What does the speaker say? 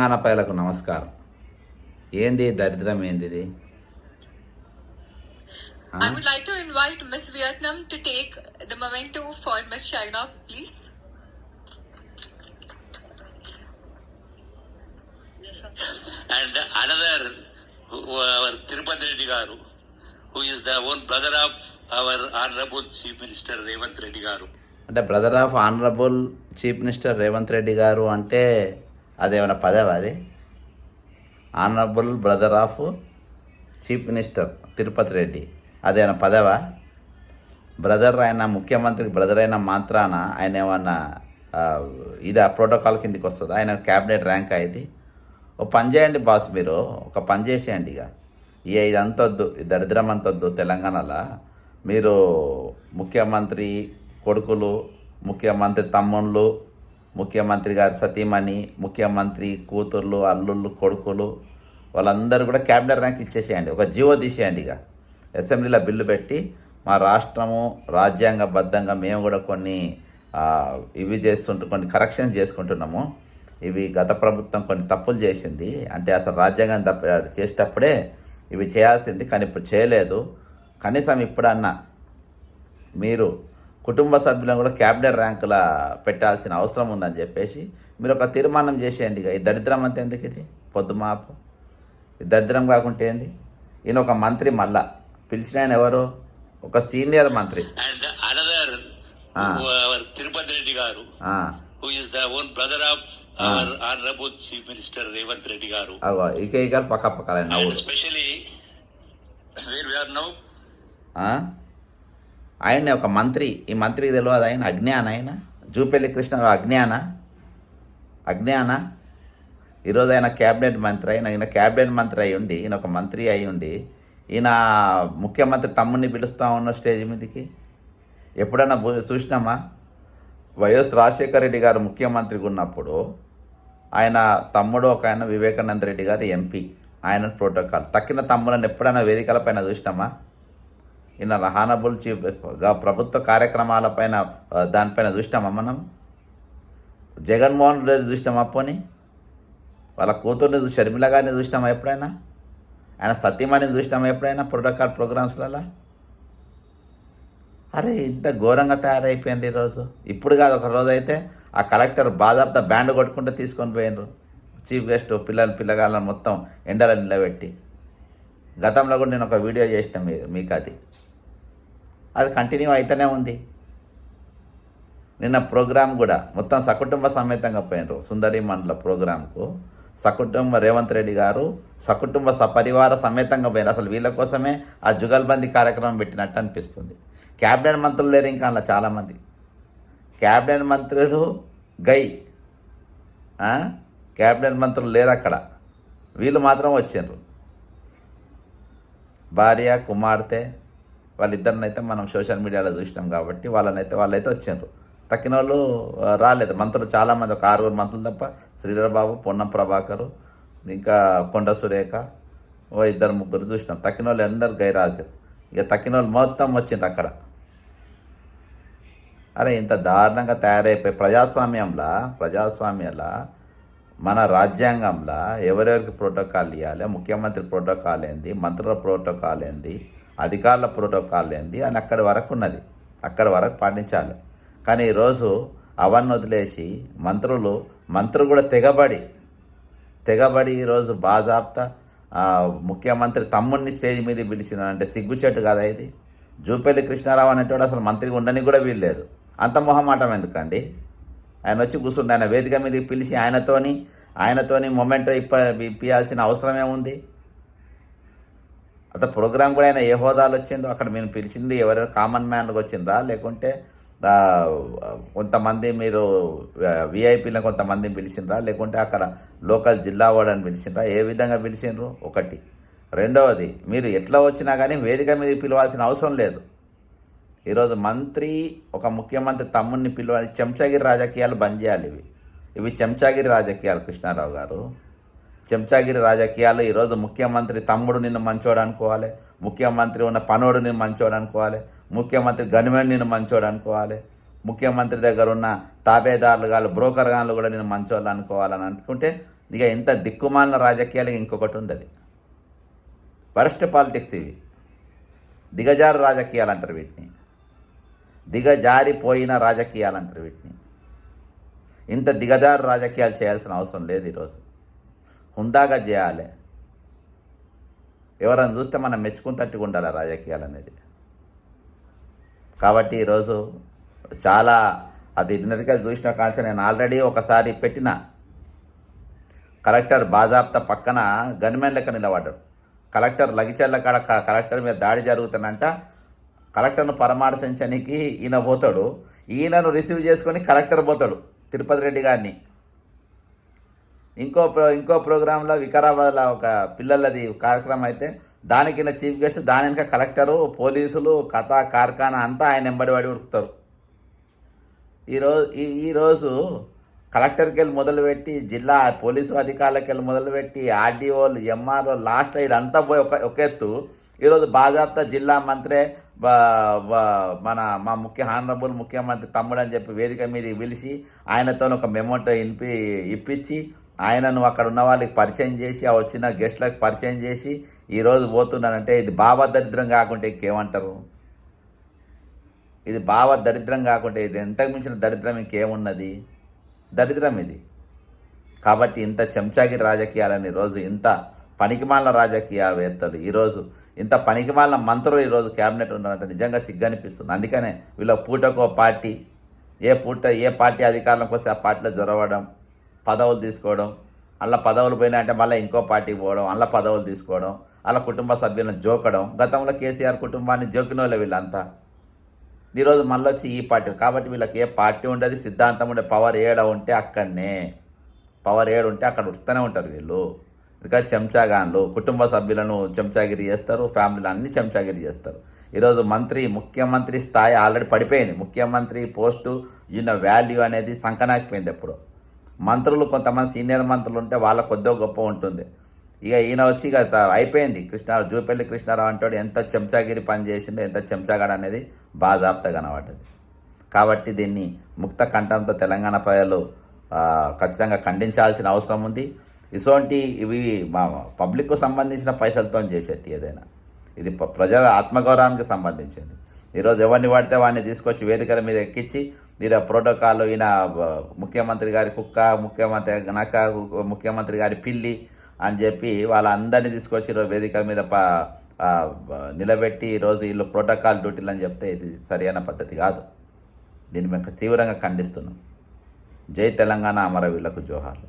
తెలంగాణ నమస్కారం. ఏంది దరిద్రం ఏంది ఇది? I would like to invite Miss Vietnam to take the memento for Miss China, please. And another, our Tirupati Reddy Garu, who is the own brother of our Honorable Chief Minister Revanth Reddy Garu. అంటే brother of honourable chief minister Revanth Reddy గారు అంటే అదేమైనా పదవా? అది honourable brother of chief minister Tirupati Reddy అదేమైనా పదవా? Brother ఆయన ముఖ్యమంత్రికి brother అయిన మాత్రాన ఆయన ఏమన్నా ఇది ప్రోటోకాల్ కిందకి వస్తుంది? ఆయన క్యాబినెట్ ర్యాంక్ ఇది. ఓ పని చేయండి బాస్, మీరు ఒక పని చేసేయండి. ఇదంతా వద్దు, ఈ దరిద్రం అంత వద్దు. తెలంగాణలో మీరు ముఖ్యమంత్రి కొడుకులు, ముఖ్యమంత్రి తమ్ముళ్ళు, ముఖ్యమంత్రి గారి సతీమణి, ముఖ్యమంత్రి కూతుర్లు, అల్లుళ్ళు, కొడుకులు వాళ్ళందరూ కూడా క్యాబినెట్ ర్యాంక్ ఇచ్చేసేయండి. ఒక జీవో తీసేయండి. అసెంబ్లీలో బిల్లు పెట్టి మా రాష్ట్రము రాజ్యాంగబద్ధంగా మేము కూడా కొన్ని కొన్ని కరెక్షన్స్ చేసుకుంటున్నాము. ఇవి గత ప్రభుత్వం కొన్ని తప్పులు చేసింది, అంటే అసలు రాజ్యాంగం చేసేటప్పుడే ఇవి చేయాల్సింది, కానీ ఇప్పుడు చేయలేదు. కనీసం ఇప్పుడన్నా మీరు కుటుంబ సభ్యులను కూడా క్యాబినెట్ ర్యాంకుల పెట్టాల్సిన అవసరం ఉందని చెప్పేసి మీరు ఒక తీర్మానం చేసేయండి. ఈ దరిద్రం అంతా ఎందుకు? ఇది పొద్దుమాపు ఈ దరిద్రం కాకుంటే ఏంది? ఈయన ఒక మంత్రి, మళ్ళా పిలిచిన ఆయన ఎవరు? ఒక సీనియర్ మంత్రి. And another, our Tirupati Reddy Garu, who is the own brother of our Honorable Chief Minister Revanth Reddy Garu. ఇక పక్క And especially where we are now. ఆయన ఒక మంత్రి. ఈ మంత్రికి తెలియదు ఆయన అజ్ఞాన? ఆయన జూపల్లి కృష్ణారావు అజ్ఞాన. ఈరోజు ఆయన క్యాబినెట్ మంత్రి. ఈయన క్యాబినెట్ మంత్రి అయి ఉండి, ఈయన ఒక మంత్రి అయి ఉండి, ఈయన ముఖ్యమంత్రి తమ్ముడిని పిలుస్తూ ఉన్న స్టేజ్ మీదకి ఎప్పుడైనా చూసినామా? వైఎస్ రాజశేఖర రెడ్డి గారు ముఖ్యమంత్రిగా ఉన్నప్పుడు ఆయన తమ్ముడు ఒక ఆయన వివేకానంద రెడ్డి గారు ఎంపీ, ఆయన ప్రోటోకాల్ తక్కిన తమ్ములను ఎప్పుడైనా వేదికలపైన చూసినామా? ఈయన హానబుల్ చీఫ్ ప్రభుత్వ కార్యక్రమాలపైన దానిపైన చూసినామా మనం? జగన్మోహన్ రెడ్డి చూసినామా? పోనీ వాళ్ళ కూతుర్ని షర్మిల గారిని చూసినామా ఎప్పుడైనా? ఆయన సతీమణిని చూసినామా ఎప్పుడైనా ప్రోటోకాల్ ప్రోగ్రామ్స్లలో? అరే ఇంత ఘోరంగా తయారైపోయింది ఈరోజు. ఇప్పుడు కాదు, ఒక రోజు అయితే ఆ కలెక్టర్ బాధాప్త బ్యాండ్ కొట్టుకుంటూ తీసుకొని పోయినరు చీఫ్ గెస్ట్ పిల్లగాళ్ళని మొత్తం ఎండలో నిలబెట్టి. గతంలో కూడా నేను ఒక వీడియో చేసిన మీకు అది కంటిన్యూ అవుతూనే ఉంది. నిన్న ప్రోగ్రాం కూడా మొత్తం సకుటుంబ సమేతంగా పోయినరు సుందరి మండల ప్రోగ్రాంకు. సకుటుంబ రేవంత్ రెడ్డి గారు సకుటుంబ సపరివార సమేతంగా పోయినారు. అసలు వీళ్ళ కోసమే ఆ జుగల్బందీ కార్యక్రమం పెట్టినట్టు అనిపిస్తుంది. క్యాబినెట్ మంత్రులు లేరు ఇంకా అలా చాలామంది. క్యాబినెట్ మంత్రులు క్యాబినెట్ మంత్రులు లేరు అక్కడ. వీళ్ళు మాత్రం వచ్చిండ్రు. భార్య, కుమార్తె వాళ్ళిద్దరినైతే మనం సోషల్ మీడియాలో చూసినాం కాబట్టి వాళ్ళైతే వచ్చిండ్రు. తక్కిన వాళ్ళు రాలేదు. మంత్రులు చాలామంది, ఒక 6 మంత్రులు తప్ప శ్రీధరబాబు, పొన్నం ప్రభాకరు, ఇంకా కొండ సురేఖ, 2-3 చూసినాం. తక్కిన వాళ్ళు అందరు గైరాజరు. ఇక తక్కిన వాళ్ళు మొత్తం వచ్చిండ్రు అక్కడ. అరే ఇంత దారుణంగా తయారైపోయి ప్రజాస్వామ్యంలో మన రాజ్యాంగంలో ఎవరెవరికి ప్రోటోకాల్ ఇవ్వాలి, ముఖ్యమంత్రి ప్రోటోకాల్ ఏంది, మంత్రుల ప్రోటోకాల్ ఏంది, అధికారుల ప్రోటోకాల్ ఏంది అని అక్కడి వరకు ఉన్నది. అక్కడి వరకు పాటించాలి. కానీ ఈరోజు అవన్నీ వదిలేసి మంత్రులు కూడా తెగబడి ఈరోజు బాజాప్తా ముఖ్యమంత్రి తమ్ముడిని స్టేజ్ మీద పిలిచిన అంటే సిగ్గుచెట్టు కదా ఇది. జూపల్లి కృష్ణారావు అనేటోడు అసలు మంత్రిగా ఉండని కూడా వీల్లేదు. అంత మొహమాటం ఎందుకండి? ఆయన వచ్చి కూర్చుంటే ఆయన వేదిక మీదకి పిలిచి ఆయనతోని మొమెంటో ఇప్పియాల్సిన అవసరం ఏముంది? అసలు ప్రోగ్రాం కూడా ఆయన ఏ హోదాలు వచ్చిందో అక్కడ మీరు పిలిచింది ఎవరైనా కామన్ మ్యాన్లకు వచ్చిండ్రా, లేకుంటే కొంతమంది మీరు విఐపీలను కొంతమందిని పిలిచిండ్రా, లేకుంటే అక్కడ లోకల్ జిల్లా వాడని పిలిచిండ్రా? ఏ విధంగా పిలిచిండ్రు? ఒకటి. రెండవది, మీరు ఎట్లా వచ్చినా కానీ వేదిక మీద పిలవాల్సిన అవసరం లేదు. ఈరోజు ఒక ముఖ్యమంత్రి తమ్ముడిని పిలవాలి. చెంచాగిరి రాజకీయాలు బంద్ చేయాలి. ఇవి చెంచాగిరి రాజకీయాలు. కృష్ణారావు గారు, చెంచాగిరి రాజకీయాలు. ఈరోజు ముఖ్యమంత్రి తమ్ముడు నిన్ను మంచోడు అనుకోవాలి, ముఖ్యమంత్రి ఉన్న పనోడు నిన్ను మంచోడు అనుకోవాలి, ముఖ్యమంత్రి గనిమేడు నిన్ను మంచోడు అనుకోవాలి, ముఖ్యమంత్రి దగ్గర ఉన్న తాబేదారులు కానీ బ్రోకర్ గాన్లు కూడా నేను మంచోళ్ళు అనుకోవాలని అనుకుంటే ఇక ఇంత దిక్కుమాలిన రాజకీయాలు ఇంకొకటి ఉండదు. వరస్ట్ పాలిటిక్స్ ఇవి. దిగజారు రాజకీయాలు అంటారు వీటిని. దిగజారిపోయిన రాజకీయాలు అంటారు వీటిని. ఇంత దిగజారు రాజకీయాలు చేయాల్సిన అవసరం లేదు. ఈరోజు హుందాగా చేయాలి. ఎవరైనా చూస్తే మనం మెచ్చుకుంటట్టుగా ఉండాలి రాజకీయాలు అనేది. కాబట్టి ఈరోజు చాలా అది నిన్నటిగా చూసిన కాల్సి నేను ఆల్రెడీ ఒకసారి పెట్టిన కలెక్టర్ బాజాబ్తా పక్కన గన్మెన్ లెక్క నిలబడ్డాడు. కలెక్టర్ లగిచెర్ల కాడ కలెక్టర్ మీద దాడి జరుగుతుందంట. కలెక్టర్ను పరామర్శించడానికి ఈయన పోతాడు. ఈయనను రిసీవ్ చేసుకొని కలెక్టర్ పోతాడు తిరుపతి రెడ్డి గారిని. ఇంకో ప్రోగ్రాంలో వికారాబాద్లో ఒక పిల్లలది కార్యక్రమం అయితే దానికి చీఫ్ గెస్ట్, దాని వెనక కలెక్టరు, పోలీసులు, కథ కార్ఖానా అంతా ఆయన వెంబడి పడి ఉరుకుతారు. ఈరోజు కలెక్టర్కి వెళ్ళి మొదలుపెట్టి జిల్లా పోలీసు అధికారులకి వెళ్ళి మొదలుపెట్టి ఆర్డీఓలు, ఎంఆర్ఓ, లాస్ట్ ఇదంతా పోయి ఒక ఎత్తు. ఈరోజు బాజాబ్తా జిల్లా మంత్రే మా హానరబుల్ ముఖ్యమంత్రి తమ్ముడు అని చెప్పి వేదిక మీద పిలిచి ఆయనతో ఒక మెమోటో ఇప్పించి ఆయనను అక్కడ ఉన్న వాళ్ళకి పరిచయం చేసి ఆ వచ్చిన గెస్ట్లకు పరిచయం చేసి ఈరోజు పోతున్నానంటే ఇది భావ దరిద్రం కాకుంటే ఇంకేమంటారు? ఇది భావ దరిద్రం కాకుంటే ఇది ఎంతకు మించిన దరిద్రం ఇంకేమున్నది? దరిద్రం ఇది. కాబట్టి ఇంత చెంచాగిరి రాజకీయాలని ఈరోజు ఇంత పనికిమాలిన రాజకీయవేత్తలు ఈరోజు ఇంత పనికిమాలిన మంత్రులు ఈరోజు క్యాబినెట్ ఉన్నారంటే నిజంగా సిగ్గనిపిస్తుంది. అందుకనే వీళ్ళ పూటకో పార్టీ, ఏ పార్టీ అధికారంలోకి వస్తే ఆ పార్టీలో జొరవడం, పదవులు తీసుకోవడం, అలా పదవులు పోయినాయంటే మళ్ళీ ఇంకో పార్టీకి పోవడం, అలా పదవులు తీసుకోవడం, అలా కుటుంబ సభ్యులను జోకడం. గతంలో కేసీఆర్ కుటుంబాన్ని జోకిన వాళ్ళే వీళ్ళంతా. ఈరోజు మళ్ళీ వచ్చి ఈ పార్టీ. కాబట్టి వీళ్ళకి ఏ పార్టీ ఉండదు, సిద్ధాంతం ఉండే. పవర్ ఏడ ఉంటే అక్కడనే, పవర్ ఏడు ఉంటే అక్కడ ఉడుతూనే ఉంటారు వీళ్ళు. ఇంకా చెంచాగాన్లు కుటుంబ సభ్యులను చెంచాగిరి చేస్తారు, ఫ్యామిలీలు అన్నీ చెంచాగిరి చేస్తారు. ఈరోజు ముఖ్యమంత్రి స్థాయి ఆల్రెడీ పడిపోయింది. ముఖ్యమంత్రి పోస్టు ఈయన వాల్యూ అనేది సంకనాకిపోయింది ఎప్పుడు. మంత్రులు కొంతమంది సీనియర్ మంత్రులు ఉంటే వాళ్ళ కొద్దిగా గొప్ప ఉంటుంది. ఇక ఈయన వచ్చి అయిపోయింది. జూపల్లి కృష్ణారావు అంటాడు ఎంత చెంచాగిరి పని చేసిండో, ఎంత చెంచాగాడు అనేది బాజాబ్తా కనబడ్డది. కాబట్టి దీన్ని ముక్త కంఠంతో తెలంగాణ ప్రజలు ఖచ్చితంగా ఖండించాల్సిన అవసరం ఉంది. ఇవి మా పబ్లిక్కు సంబంధించిన పైసలతో చేసేది ఏదైనా. ఇది ప్రజల ఆత్మగౌరవానికి సంబంధించింది. ఈరోజు ఎవరిని పడితే వాడిని తీసుకొచ్చి వేదికల మీద ఎక్కించి ఈయన ప్రోటోకాల్, ఈయన ముఖ్యమంత్రి గారి కుక్క, ముఖ్యమంత్రి గారి పిల్లి అని చెప్పి వాళ్ళందరినీ తీసుకొచ్చి ఈరోజు వేదికల మీద నిలబెట్టి ఈరోజు వీళ్ళు ప్రోటోకాల్ డ్యూటీలు అని చెప్తే ఇది సరైన పద్ధతి కాదు. దీన్ని మేము తీవ్రంగా ఖండిస్తున్నాం. జై తెలంగాణ, అమరవీరులకు జోహార్లు.